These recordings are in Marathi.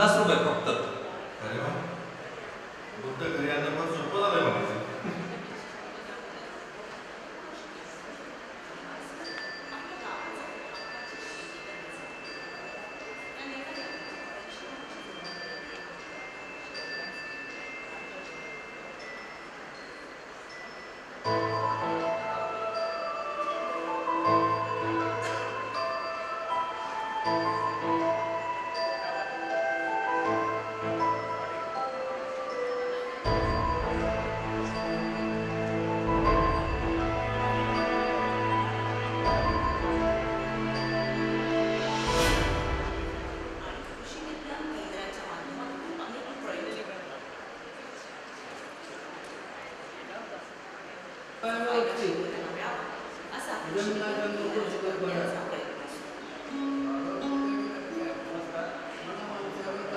₹50 फक्त. अरे वा, बुद्ध घरी आणणं पण सोपं झालंय म्हणायचं.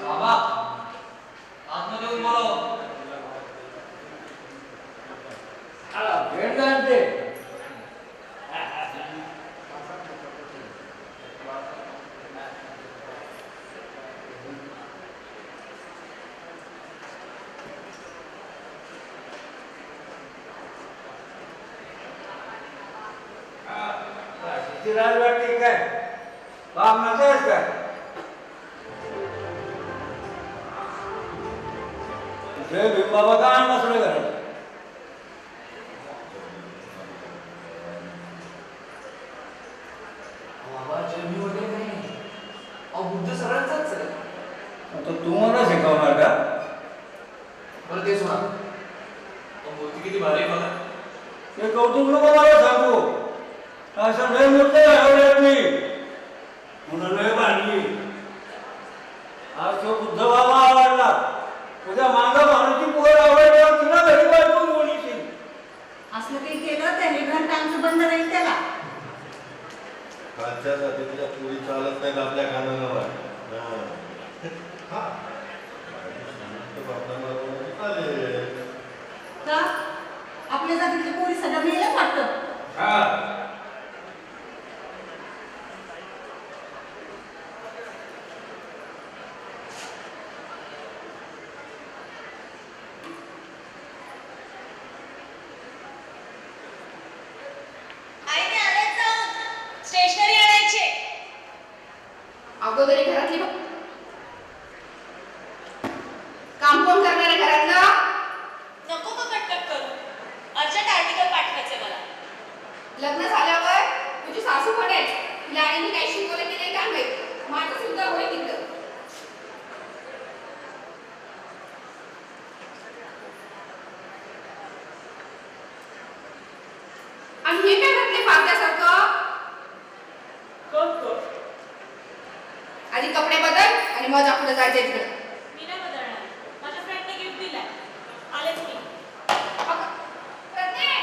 बाबा आतमध्ये येऊन बोलव. भेट आणते. वाटते काय काम नसेल काय बाबा का आणला सगळं घरात. बाबा जेवणी वगैरे काही नाही. अहो बुद्ध सगळ्यांचाच आहे. आता तू मला शिकवणार का? बरं ते सोडा. मूर्ती किती भारी आहे बघा. हे कौतुक नको मला सांगू. असं लय मूर्ती घडवल्यात मी म्हणून लय बांधली. आज तो बुद्ध बाबा आवडला, उद्या मांगा भावाची पोर आवडल्यावर तुला घरी पाठवून बोलीशील. असलं काही केलं तर हे घर टांगचं बंद राहील त्याला. कालच्यासाठी तुझ्या पुरी चालत नाहीत आपल्या कानावर. का आपल्या जातीतली पोरी सगळं मेलं वाटतं. स्टेशनरी आणायचे. अगोदरी घरातली काम कोण करणार आहे घरातलं? नको का कटकट करू. अर्जंट आर्टिकल पाठवायचे मला. लग्न झाल्यावर तुझी सासू पण आहे. तिला आईने काही शिकवलं की नाही काय माहित. माझं सुद्धा होय तिथं. आणि हे काय घातले पाहत्यासारखं? आधी कपडे बदल आणि मग आपलं जायचं तिकडे. मी नाही बदलणार. माझ्या फ्रेंडने गिफ्ट दिलाय. आलेच मी. प्रज्ञे,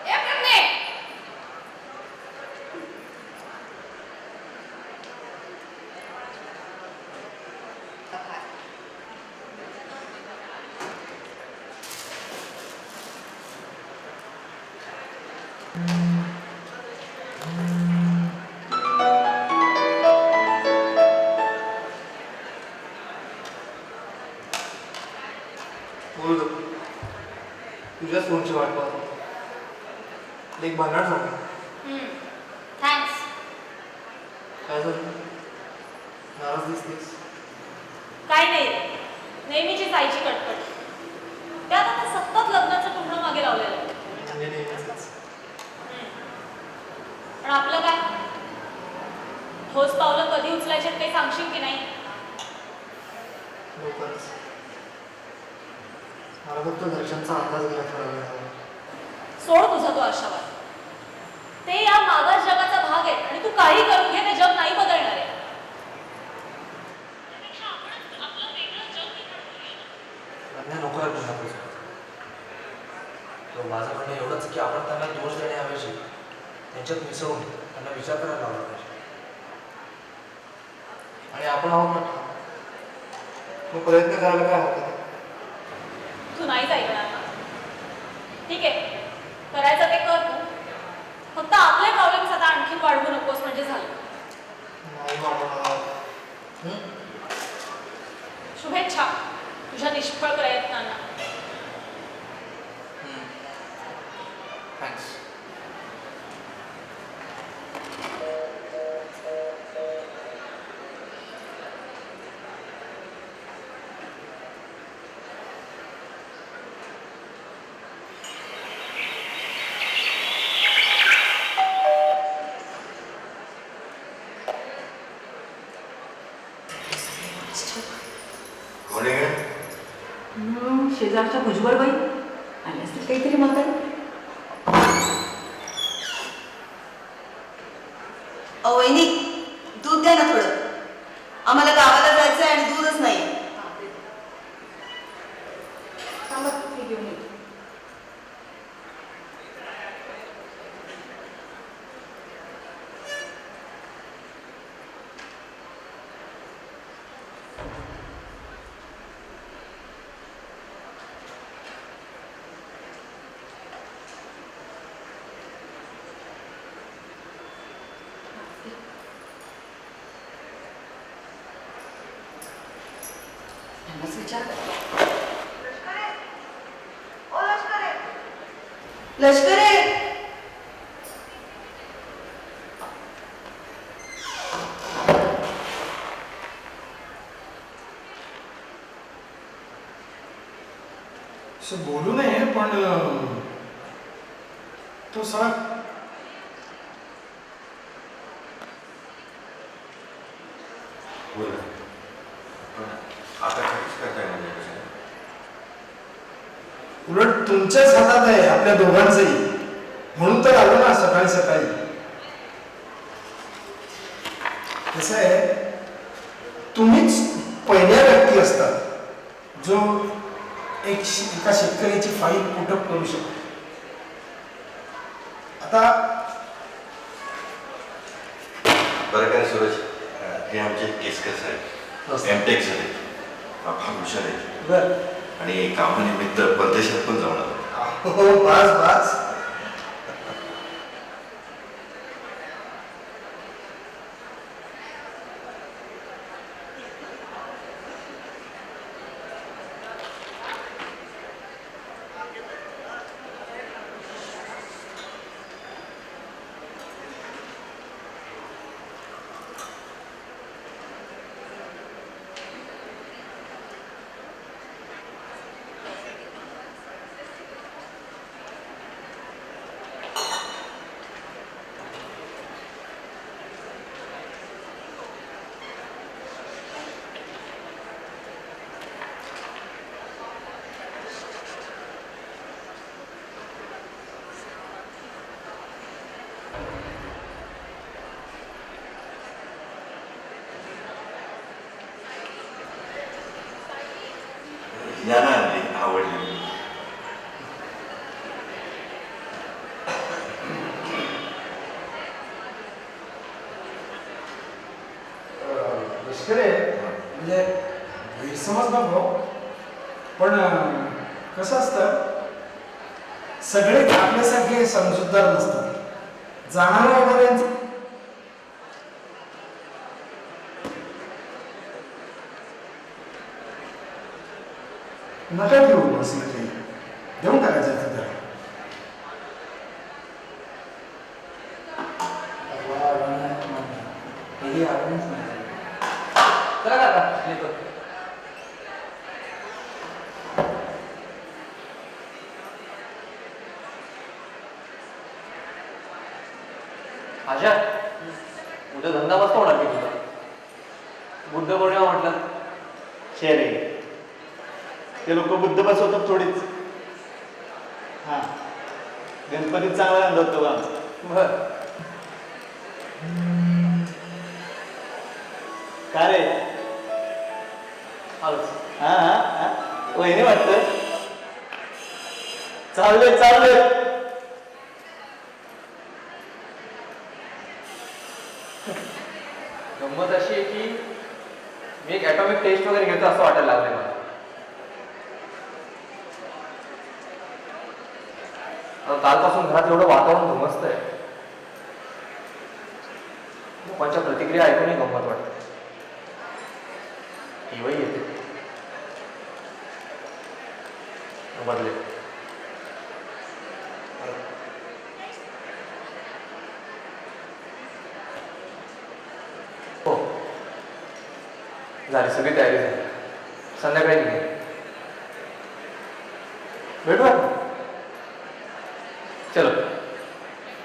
ए प्रज्ञे. तुझ्या फोनची वाट पाहतो. एक भांडण झालं. थँक्स. काय झालं? नाराज दिसतेस. काय नाही रे. नेहमीची जायची कटकट. त्यात आता सतत लग्नाचं टुमणं मागे लावलेलं आहे. म्हणजे नेहमीच. पण आपलं काय? ठोस पावलं कधी उचलायचे काही सांगशील की नाही? लोकच. मला फक्त घरच्यांचा अंदाज घ्यायला थोडा वेळ हवा. सोड तुझा तो आशावाद. ते या मागास जगाचा भाग आहे आणि तू काही करून घे, ते जग नाही बदलणार आहे. नको आहे पुन्हा तो. माझं म्हणणं एवढंच की आपण त्यांना दोष देण्याऐवजी त्यांच्यात मिसळून त्यांना विचार करायला लावला पाहिजे. आणि आपण आहोत ना, तो प्रयत्न करायला काय हरकत आहे? तू नाहीच ऐकणार ना. ठीक आहे, करायचं ते कर तू. फक्त आपले प्रॉब्लेम्स आता आणखी वाढवू नकोस म्हणजे झालं. नाही वाढवणार. शुभेच्छा तुझ्या निष्फळ प्रयत्नांना. थँक्स. कोणी काय शेजारच्या भुजबळबाई आल्या असतील काहीतरी म्हातारी. वहिनी दूध द्या ना थोडं. आम्हाला गावाला जायचं आहे आणि दूधच नाही. थांबा, मी घेऊन येते. त्यांनाच विचार. लष्कर आहे. असं बोलू नये पण तो सगळा बोला पण आता काहीच करता येणार नाही. उलट तुमच्याच हातात आहे आपल्या दोघांचंही. म्हणून तर आलो ना सकाळी सकाळी. कसं आहे तुम्हीच पहिल्या व्यक्ती असतात जो एका शेतकऱ्याची फाईल कुठं करू शकतो. आता बरं काय सूरज, हे आमचे केसकर साहेब एमटेक झाले, फार हुशार आहेत बर आणि कामानिमित्त परदेशात पण जाऊन आलो. हो बस बस. ज्ञाना आणली, आवडली. लष्कर आहे म्हणजे गैरसमज नको पण कसं असतं सगळे आपल्यासारखे समजूतदार नसतात. जाणाऱ्या येणाऱ्यांचं नका घेऊ असलं काही देऊन टाकायचं एखाद्या. चला काका येतो. आशा उद्या धंदा मस्त होणार की तुझा. बुद्ध पौर्णिमा म्हटलं शेरे ते लोक बुद्ध बसवतात थोडीच. हा गणपतीत चांगला धंदा होतो आमचा. बर. का रे आलोच. हा हा हा वहिनी वाटत चालले चालले. गंमत अशी आहे की मी एक ॲटॉमिक टेस्ट वगैरे घेतो असं वाटायला लागलंय मला. आता कालपासून घरात एवढं वातावरण धुमसतंय. लोकांच्या प्रतिक्रिया ऐकूनही गंमत वाटते. टीव्ही येते. बदले. हो झाली सगळी तयारी झाली. संध्याकाळी निघे. भेटू आपण. चलो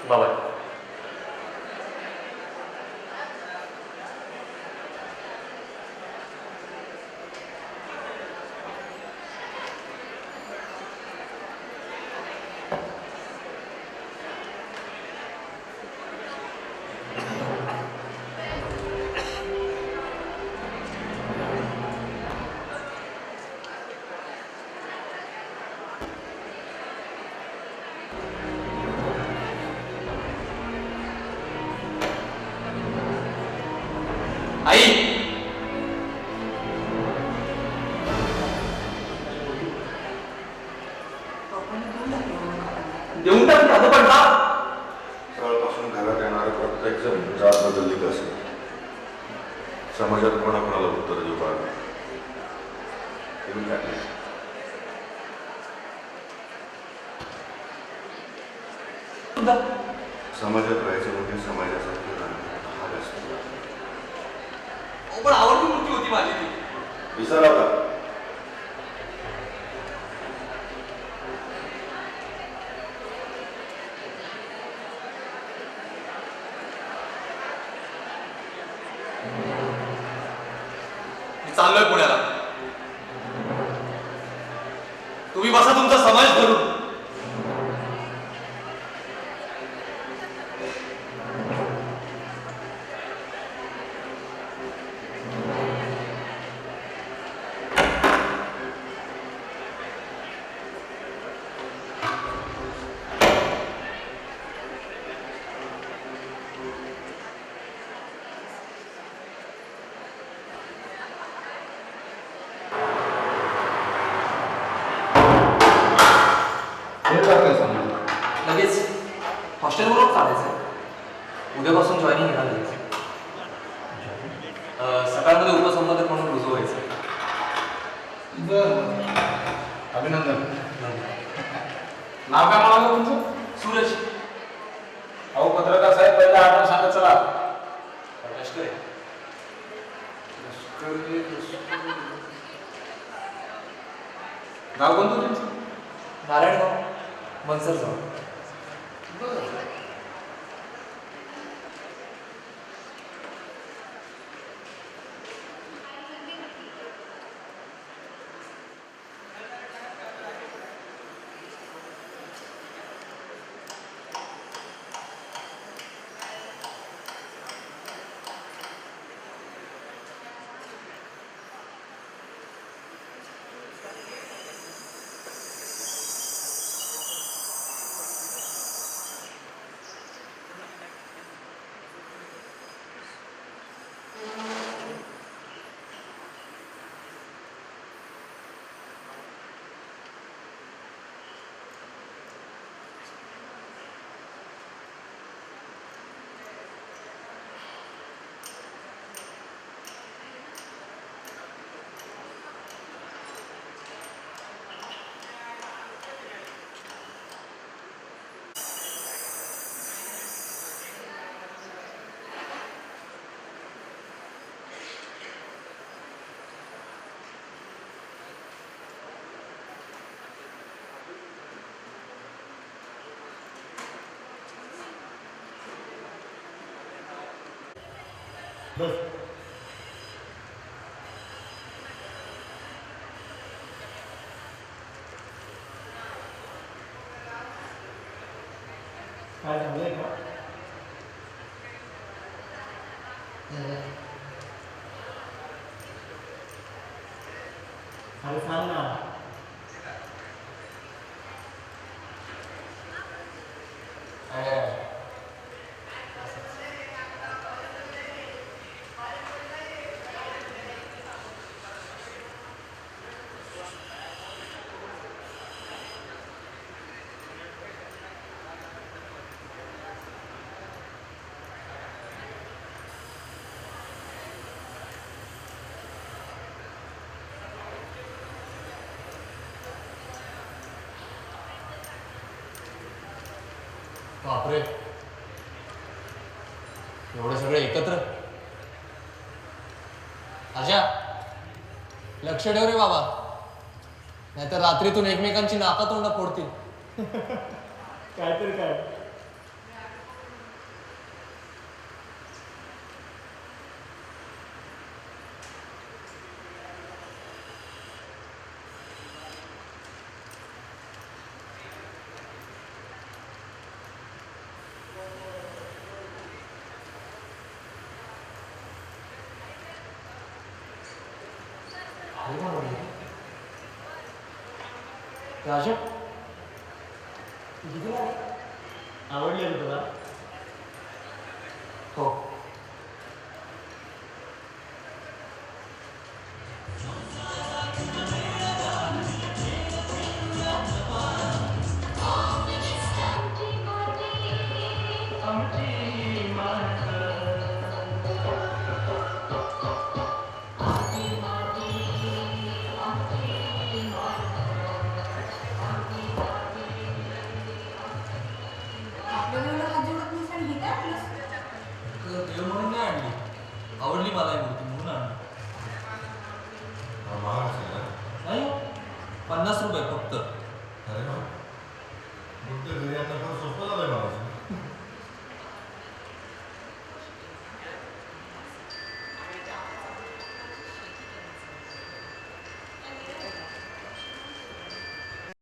बाय. आई देऊन टाक आता पण का सकाळपासून घरात येणारा प्रत्येक जण जात बदलली असेल. समाजात कोणाकोणाला उत्तर देऊ पाहिजे. समाजात राहायचं म्हणजे समाजासाठी भाग असतो. पण आवडती मूर्ती होती माझी ती. विसरला का? मी चाललोय पुण्याला. तुम्ही बसा तुमचा समाज भरून. लगेच हॉस्टेलवरून काढायचं. उद्यापासून जॉईनिंग घेणार लगेच. सकाळमध्ये उपसंपादक म्हणून रुजू व्हायचं. अभिनंदन. नाव काय म्हणालं तुमचं? सूरज. अहो पत्रकार साहेब पहिला आठवण सांगत चला. लष्कर आहे. गाव कोणतं तुमचं? नारायणगाव मनसर जाऊ. काय झालंय का? अरे सांग ना. बापरे, एवढे सगळे एकत्र. आजा, लक्ष ठेव रे बाबा, नाहीतर रात्रीतून एकमेकांची नाका तोंड फोडतील. काहीतरी काय. राजा, आवडले तुला?